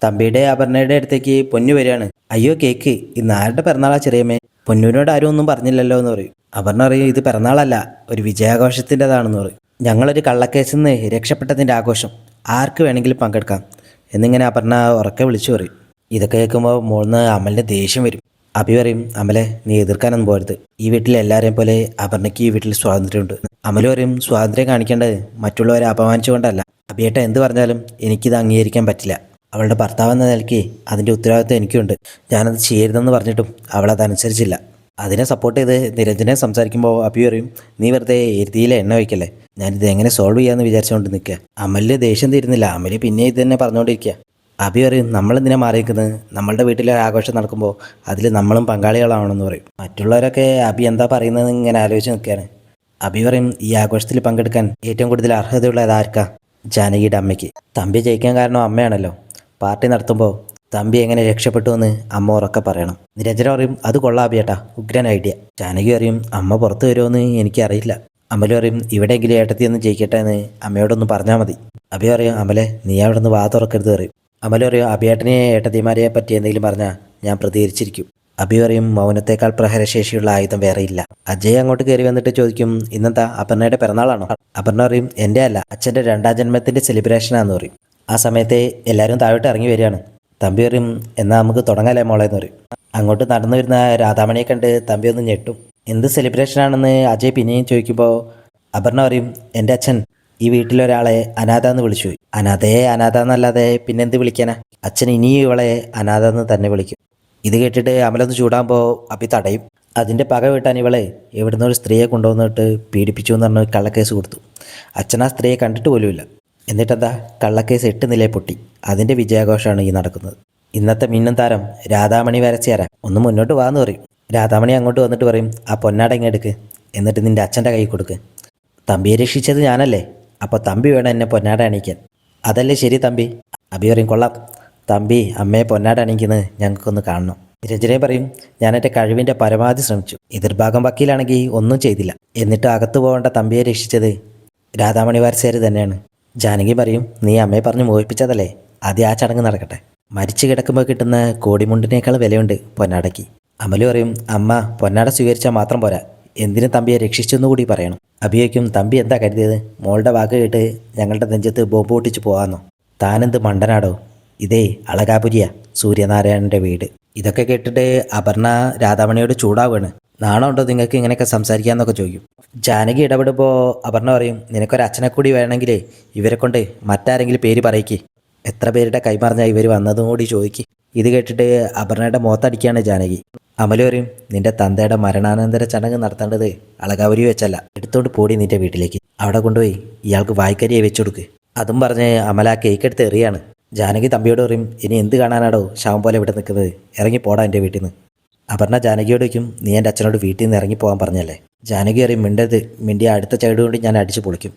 തമ്പിയുടെ അപർണയുടെ അടുത്തേക്ക് പൊന്നു വരികയാണ്. അയ്യോ കേക്ക്, ഇന്ന് ആരുടെ പിറന്നാളാ ചെറിയമ്മേ? പൊന്നുവിനോട് ആരും ഒന്നും പറഞ്ഞില്ലല്ലോ എന്ന് പറയും. അപർണ പറയും, ഇത് പിറന്നാളല്ല, ഒരു വിജയാഘോഷത്തിൻ്റെതാണെന്ന് പറയും. ഞങ്ങളൊരു കള്ളക്കേസിൽ നിന്ന് രക്ഷപ്പെട്ടതിൻ്റെ ആഘോഷം, ആർക്ക് വേണമെങ്കിലും പങ്കെടുക്കാം എന്നിങ്ങനെ അപർണ ഉറക്കെ വിളിച്ചു പറയും. ഇതൊക്കെ കേൾക്കുമ്പോൾ മോളിന്ന് അമലിൻ്റെ ദേഷ്യം വരും. അഭി പറയും, അമലെ നീ എതിർക്കാനൊന്നും പോരുത്, ഈ വീട്ടിൽ എല്ലാവരെയും പോലെ അപർണയ്ക്ക് ഈ വീട്ടിൽ സ്വാതന്ത്ര്യമുണ്ട്. അമൽ പറയും, സ്വാതന്ത്ര്യം കാണിക്കേണ്ടത് മറ്റുള്ളവരെ അപമാനിച്ചുകൊണ്ടല്ല. അഭിയേട്ട എന്ത് പറഞ്ഞാലും എനിക്കിത് അംഗീകരിക്കാൻ പറ്റില്ല. അവളുടെ ഭർത്താവെന്ന നിലയ്ക്ക് അതിൻ്റെ ഉത്തരവാദിത്വം എനിക്കുണ്ട്. ഞാനത് ചെയ്യരുതെന്ന് പറഞ്ഞിട്ടും അവളതനുസരിച്ചില്ല. അതിനെ സപ്പോർട്ട് ചെയ്ത് നിരഞ്ജനെ സംസാരിക്കുമ്പോൾ അഭി പറയും, നീ വെറുതെ എരുതിയിലെ എണ്ണ വയ്ക്കല്ലേ, ഞാനിത് എങ്ങനെ സോൾവ് ചെയ്യാമെന്ന് വിചാരിച്ചുകൊണ്ട് നിൽക്കുക. അമലിന് ദേഷ്യം തീരുന്നില്ല. അമല് പിന്നെ ഇത് തന്നെ പറഞ്ഞുകൊണ്ടിരിക്കുക. അഭി പറയും, നമ്മളെന്തിനാ മാറി നിൽക്കുന്നത്? നമ്മളുടെ വീട്ടിലെ ആഘോഷം നടക്കുമ്പോൾ അതിൽ നമ്മളും പങ്കാളികളാവണമെന്ന് പറയും. മറ്റുള്ളവരൊക്കെ അഭി എന്താ പറയുന്നത് ഇങ്ങനെ ആലോചിച്ച് നിൽക്കുകയാണ്. അഭി പറയും, ഈ ആഘോഷത്തിൽ പങ്കെടുക്കാൻ ഏറ്റവും കൂടുതൽ അർഹതയുള്ളത് ആർക്കാ? ജാനകിയുടെ അമ്മയ്ക്ക്. തമ്പി ജയിക്കാൻ കാരണം അമ്മയാണല്ലോ. പാർട്ടി നടത്തുമ്പോൾ തമ്പി എങ്ങനെ രക്ഷപ്പെട്ടു എന്ന് അമ്മ ഉറക്കെ പറയണം. നിരഞ്ജന പറയും, അത് കൊള്ളാം അഭിയേട്ടാ, ഉഗ്രൻ ഐഡിയ. ജാനകി പറയും, അമ്മ പുറത്ത് വരുമോയെന്ന് എനിക്കറിയില്ല. അമല് പറയും, ഇവിടെയെങ്കിലും ഏട്ടത്തി ഒന്ന് ജയിക്കട്ടെ എന്ന് അമ്മയോടൊന്ന് പറഞ്ഞാൽ മതി. അഭി പറയും, അമലെ നീ അവിടെ നിന്ന് വാ തുറക്കരുത് പറയും. അമല് പറയും, അഭിയേട്ടനെ ഏട്ടത്തിമാരെ പറ്റി എന്തെങ്കിലും പറഞ്ഞാൽ ഞാൻ പ്രതികരിച്ചിരിക്കും. അഭി പറയും, മൗനത്തേക്കാൾ പ്രഹരശേഷിയുള്ള ആയുധം വേറെയില്ല. അജയ് അങ്ങോട്ട് കയറി വന്നിട്ട് ചോദിക്കും, ഇന്നെന്താ അപർണയുടെ പിറന്നാളാണോ? അപർണ പറയും, എൻ്റെ അല്ല, അച്ഛൻ്റെ 2ാം ജന്മത്തിൻ്റെ സെലിബ്രേഷനാണെന്ന് പറയും. ആ സമയത്ത് എല്ലാവരും താഴോട്ട് ഇറങ്ങി വരികയാണ്. തമ്പി പറയും, എന്നാൽ നമുക്ക് തുടങ്ങാലേ മോളെ എന്ന് പറയും. അങ്ങോട്ട് നടന്നു വരുന്ന രാധാമണിയെ കണ്ട് തമ്പി ഒന്ന് ഞെട്ടും. എന്ത് സെലിബ്രേഷനാണെന്ന് അജയ് പിന്നെയും ചോദിക്കുമ്പോൾ അപർണ പറയും, എൻ്റെ അച്ഛൻ ഈ വീട്ടിലൊരാളെ അനാഥ എന്ന് വിളിച്ചു പോയി. അനാഥയെ അനാഥ എന്നല്ലാതെ പിന്നെന്ത് വിളിക്കാനാ? അച്ഛൻ ഇനിയും ഇവളെ അനാഥ എന്ന് തന്നെ വിളിക്കും. ഇത് കേട്ടിട്ട് അമലൊന്ന് ചൂടാകുമ്പോൾ അഭി തടയും. അതിൻ്റെ പക വീട്ടാൻ ഇവളെ എവിടുന്ന് ഒരു സ്ത്രീയെ കൊണ്ടുവന്നിട്ട് പീഡിപ്പിച്ചു എന്ന് പറഞ്ഞ് കള്ളക്കേസ് കൊടുത്തു. അച്ഛൻ ആ സ്ത്രീയെ കണ്ടിട്ട് പോലുമില്ല. എന്നിട്ടെന്താ, കള്ളക്കേസ് 8 നിലയിൽ പൊട്ടി. അതിൻ്റെ വിജയാഘോഷമാണ് ഈ നടക്കുന്നത്. ഇന്നത്തെ മിന്നും താരം രാധാമണി വരച്ചേരാ, ഒന്ന് മുന്നോട്ട് വാന്ന് പറയും. രാധാമണി അങ്ങോട്ട് വന്നിട്ട് പറയും, ആ പൊന്നാട ഇങ്ങെടുക്ക്, എന്നിട്ട് നിൻ്റെ അച്ഛൻ്റെ കൈ കൊടുക്ക്. തമ്പിയെ രക്ഷിച്ചത് ഞാനല്ലേ, അപ്പോൾ തമ്പി വേണം എന്നെ പൊന്നാട അണിയിക്കാൻ. അതല്ലേ ശരി തമ്പി? അഭി പറയും, കൊള്ളാം, തമ്പി അമ്മയെ പൊന്നാട അണിയിക്കുന്നത് ഞങ്ങൾക്കൊന്ന് കാണണം. രഞ്ജനെ പറയും, ഞാൻ എൻ്റെ കഴിവിൻ്റെ പരമാവധി ശ്രമിച്ചു. എതിർഭാഗം വക്കീലാണെങ്കിൽ ഒന്നും ചെയ്തില്ല. എന്നിട്ട് അകത്ത് പോകേണ്ട തമ്പിയെ രക്ഷിച്ചത് രാധാമണി വാരസ്യാർ തന്നെയാണ്. ജാനകി പറയും, നീ അമ്മയെ പറഞ്ഞ് മോഹിപ്പിച്ചതല്ലേ, ആദ്യം ആ ചടങ്ങ് നടക്കട്ടെ. മരിച്ചു കിടക്കുമ്പോൾ കിട്ടുന്ന കോടിമുണ്ടിനേക്കാൾ വിലയുണ്ട് പൊന്നാടയ്ക്ക്. അമല് പറയും, അമ്മ പൊന്നാട സ്വീകരിച്ചാൽ മാത്രം പോരാ, എന്തിനും തമ്പിയെ രക്ഷിച്ചെന്നു കൂടി പറയണം. അഭിയോയ്ക്കും, തമ്പി എന്താ കരുതിയത്, മോളുടെ വാക്ക് കേട്ട് ഞങ്ങളുടെ നെഞ്ചത്ത് ബോംബ് പൊട്ടിച്ച് പോകാമെന്നോ? താനെന്ത് മണ്ടനാടോ, ഇതേ അളകാപുരിയ, സൂര്യനാരായണൻ്റെ വീട്. ഇതൊക്കെ കേട്ടിട്ട് അപർണ രാധാമണിയോട് ചൂടാവുകയാണ്. നാണമുണ്ടോ നിങ്ങൾക്ക് ഇങ്ങനെയൊക്കെ സംസാരിക്കാമെന്നൊക്കെ ചോദിക്കും. ജാനകി ഇടപെടുമ്പോൾ അപർണ പറയും, നിനക്കൊരച്ഛനെ കൂടി വേണമെങ്കിൽ ഇവരെ കൊണ്ട് മറ്റാരെങ്കിലും പേര് പറയിക്ക്, എത്ര പേരുടെ കൈമറിഞ്ഞാൽ ഇവർ വന്നതും കൂടി ചോദിക്ക്. ഇത് കേട്ടിട്ട് അപർണയുടെ മുഖത്തടിക്കുകയാണ് ജാനകി. അമല് പറയും, നിന്റെ തന്തയുടെ മരണാനന്തര ചടങ്ങ് നടത്തേണ്ടത് അളകാപുരി വെച്ചല്ല, എടുത്തോണ്ട് പോടി നിന്റെ വീട്ടിലേക്ക്, അവിടെ കൊണ്ടുപോയി ഇയാൾക്ക് വായ്ക്കരിയെ വെച്ചുകൊടുക്ക്. അതും പറഞ്ഞ് അമല ആ കേക്ക് എടുത്ത് എറിയാണ്. ജാനകി തമ്പിയോട് പറയും, ഇനി എന്ത് കാണാനാടോ ശവം പോലെ ഇവിടെ നിൽക്കുന്നത്, ഇറങ്ങി പോടാ എൻ്റെ വീട്ടിൽ നിന്ന്. അപർണ ജാനകിയോട് വയ്ക്കും, നീ എൻ്റെ അച്ഛനോട് വീട്ടിൽ നിന്ന് ഇറങ്ങിപ്പോകാൻ പറഞ്ഞല്ലേ. ജാനകി പറയും, മിണ്ടരുത്, മിണ്ടിയ അടുത്ത ചൈഡ് കൊണ്ട് ഞാൻ അടിച്ചു പൊളിക്കും.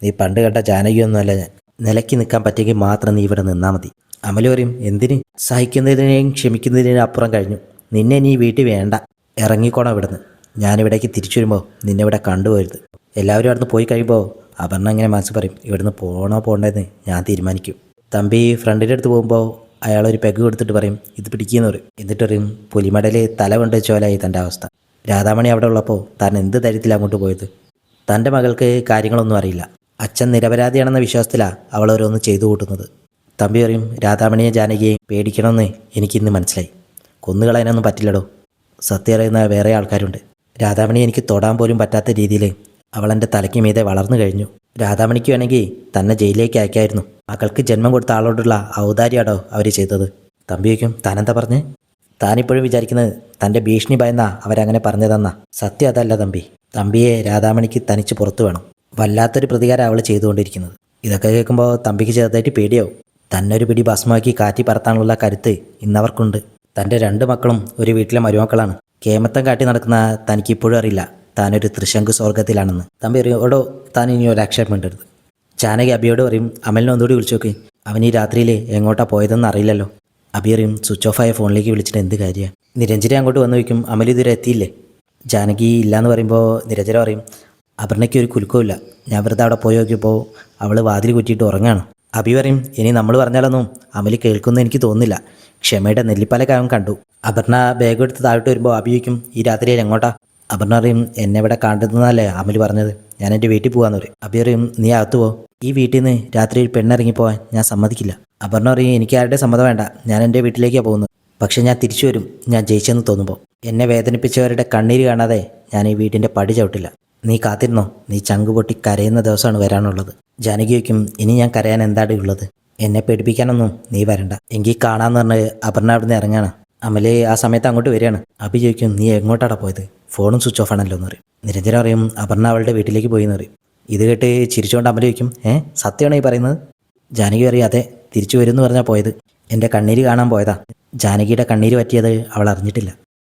നീ പണ്ട് കണ്ട ജാനകിയൊന്നുമല്ല ഞാൻ, നിലയ്ക്ക് നിൽക്കാൻ പറ്റിയെങ്കിൽ മാത്രം നീ ഇവിടെ നിന്നാൽ മതി. അമല് പറയും, എന്തിന്? സഹിക്കുന്നതിനെയും ക്ഷമിക്കുന്നതിനും അപ്പുറം കഴിഞ്ഞു, നിന്നെ നീ വീട്ടിൽ വേണ്ട, ഇറങ്ങിക്കോണം ഇവിടുന്ന്. ഞാനിവിടേക്ക് തിരിച്ചു വരുമ്പോൾ നിന്നെ ഇവിടെ കണ്ടുപോരുത്. എല്ലാവരും അവിടുന്ന് പോയി കഴിയുമ്പോൾ അപർണ ഇങ്ങനെ മനസ്സ് പറയും, ഇവിടുന്ന് പോകണോ പോകേണ്ടതെന്ന് ഞാൻ തീരുമാനിക്കും. തമ്പി ഫ്രണ്ടിൻ്റെ അടുത്ത് പോകുമ്പോൾ അയാളൊരു പെഗ് കൊടുത്തിട്ട് പറയും, ഇത് പിടിക്കുമെന്ന് പറയും. എന്നിട്ട് പറയും, പുലിമടൽ തല കൊണ്ട് ചോലായി തൻ്റെ അവസ്ഥ. രാധാമണി അവിടെ ഉള്ളപ്പോൾ താൻ എന്ത് ധൈര്യത്തിൽ അങ്ങോട്ട് പോയത്? തൻ്റെ മകൾക്ക് കാര്യങ്ങളൊന്നും അറിയില്ല, അച്ഛൻ നിരപരാധിയാണെന്ന വിശ്വാസത്തിലാണ് അവൾ ഓരോന്ന് ചെയ്തു കൂട്ടുന്നത്. തമ്പി പറയും, രാധാമണിയെ ജാനകിയെയും പേടിക്കണമെന്ന് എനിക്കിന്ന് മനസ്സിലായി, കൊന്നുകളയാനൊന്നും പറ്റില്ലടോ. സത്യം അറിയുന്ന വേറെ ആൾക്കാരുണ്ട്. രാധാമണി എനിക്ക് തൊടാൻ പോലും പറ്റാത്ത രീതിയിൽ അവൾ എൻ്റെ തലയ്ക്ക് മീതെ വളർന്നു കഴിഞ്ഞു. രാധാമണിക്ക് വേണമെങ്കിൽ തന്നെ ജയിലിലേക്ക് അയക്കായിരുന്നു. മകൾക്ക് ജന്മം കൊടുത്ത ആളോടുള്ള ഔദാര്യാടോ അവർ ചെയ്തത്. തമ്പി വയ്ക്കും, താനെന്താ പറഞ്ഞ്? താനിപ്പോഴും വിചാരിക്കുന്നത് തൻ്റെ ഭീഷണി ഭയന്നാ അവരങ്ങനെ പറഞ്ഞതെന്നാ. സത്യം അതല്ല തമ്പി. തമ്പിയെ രാധാമണിക്ക് തനിച്ച് പുറത്തു വേണം. വല്ലാത്തൊരു പ്രതികാരം അവൾ ചെയ്തുകൊണ്ടിരിക്കുന്നത്. ഇതൊക്കെ കേൾക്കുമ്പോൾ തമ്പിക്ക് ചെറുതായിട്ട് പേടിയാവും. തന്നെ ഒരു പിടി ഭസ്മമാക്കി കാറ്റി പറത്താനുള്ള കരുത്ത് ഇന്നവർക്കുണ്ട്. തൻ്റെ 2 മക്കളും ഒരു വീട്ടിലെ മരുമക്കളാണ്. കേമത്തം കാട്ടി നടക്കുന്ന തനിക്കിപ്പോഴും അറിയില്ല താനൊരു ത്രിശങ്കു സ്വർഗത്തിലാണെന്ന്. തമ്പി പറയും, ഓടോ താൻ ഇനി ഒരാക്ഷേപം വേണ്ടരുത്. ജാനകി അബിയോട് പറയും, അമലിനെ ഒന്നുകൂടി വിളിച്ചു നോക്കി, അവൻ ഈ രാത്രിയിൽ എങ്ങോട്ടാ പോയതെന്ന് അറിയില്ലല്ലോ. അബി പറയും, സ്വിച്ച് ഓഫായ ഫോണിലേക്ക് വിളിച്ചിട്ട് എന്ത് കാര്യമാണ്? നിരഞ്ജന അങ്ങോട്ട് വന്നു വയ്ക്കും, അമൽ ഇതുവരെ എത്തിയില്ലേ? ജാനകി ഇല്ലയെന്ന് പറയുമ്പോൾ നിരഞ്ജന പറയും, അപർണയ്ക്ക് ഒരു കുലുക്കമില്ല, ഞാൻ വെറുതെ അവിടെ പോയി നോക്കിയപ്പോൾ അവൾ വാതിൽ കുറ്റിയിട്ട് ഉറങ്ങാണ്. അഭി പറയും ഇനി നമ്മൾ പറഞ്ഞാലൊന്നും അമല് കേൾക്കുമെന്ന് എനിക്ക് തോന്നുന്നില്ല. ക്ഷമയുടെ നെല്ലിപ്പലൊക്കെ അവൻ കണ്ടു. അപർണ ബാഗ് എടുത്ത് താഴോട്ട് വരുമ്പോൾ അഭി ചോദിക്കും ഈ രാത്രിയിൽ എങ്ങോട്ടാ? അപർണ പറയും എന്നെ ഇവിടെ കണ്ടെത്തുന്നതല്ലേ അമല് പറഞ്ഞത്, ഞാൻ എൻ്റെ വീട്ടിൽ പോകാന്ന് പറയും. അഭി പറയും നീ അകത്ത് പോ, ഈ വീട്ടിൽ നിന്ന് രാത്രിയിൽ പെണ്ണിറങ്ങിപ്പോവാൻ ഞാൻ സമ്മതിക്കില്ല. അപർണ പറയും എനിക്ക് ആരുടെ സമ്മതം വേണ്ട, ഞാൻ എൻ്റെ വീട്ടിലേക്കാണ് പോകുന്നത്. പക്ഷെ ഞാൻ തിരിച്ചു വരും, ഞാൻ ജയിച്ചെന്ന് തോന്നുമ്പോൾ. എന്നെ വേദനിപ്പിച്ചവരുടെ കണ്ണീര് കാണാതെ ഞാൻ ഈ വീട്ടിൻ്റെ പടി ചവിട്ടില്ല. നീ കാത്തിരുന്നോ, നീ ചങ്ക് പൊട്ടി കരയുന്ന ദിവസമാണ് വരാനുള്ളത്. ജാനകി വയ്ക്കും ഇനി ഞാൻ കരയാൻ എന്താണ് ഉള്ളത്, എന്നെ പേടിപ്പിക്കാനൊന്നും നീ വരണ്ട. എങ്കിൽ കാണാന്ന് പറഞ്ഞ് അപർണ അവിടുന്ന് ഇറങ്ങാണ്. അമല് ആ സമയത്ത് അങ്ങോട്ട് വരികയാണ്. അഭി ചോദിക്കും നീ എങ്ങോട്ടാണ് പോയത്, ഫോണും സ്വിച്ച് ഓഫ് ആണല്ലോ എന്ന് പറയും. നിരഞ്ജന പറയും അപർണ അവളുടെ വീട്ടിലേക്ക് പോയി എന്ന് പറയും. ഇത് കേട്ട് ചിരിച്ചുകൊണ്ട് അമല് ചോദിക്കും സത്യമാണോ ഈ പറയുന്നത്? ജാനകി പറയും അതെ, തിരിച്ചു വരും എന്ന് പറഞ്ഞാൽ പോയത്, എൻ്റെ കണ്ണീര് കാണാൻ പോയതാ. ജാനകിയുടെ കണ്ണീര് പറ്റിയത് അവൾ അറിഞ്ഞിട്ടില്ല.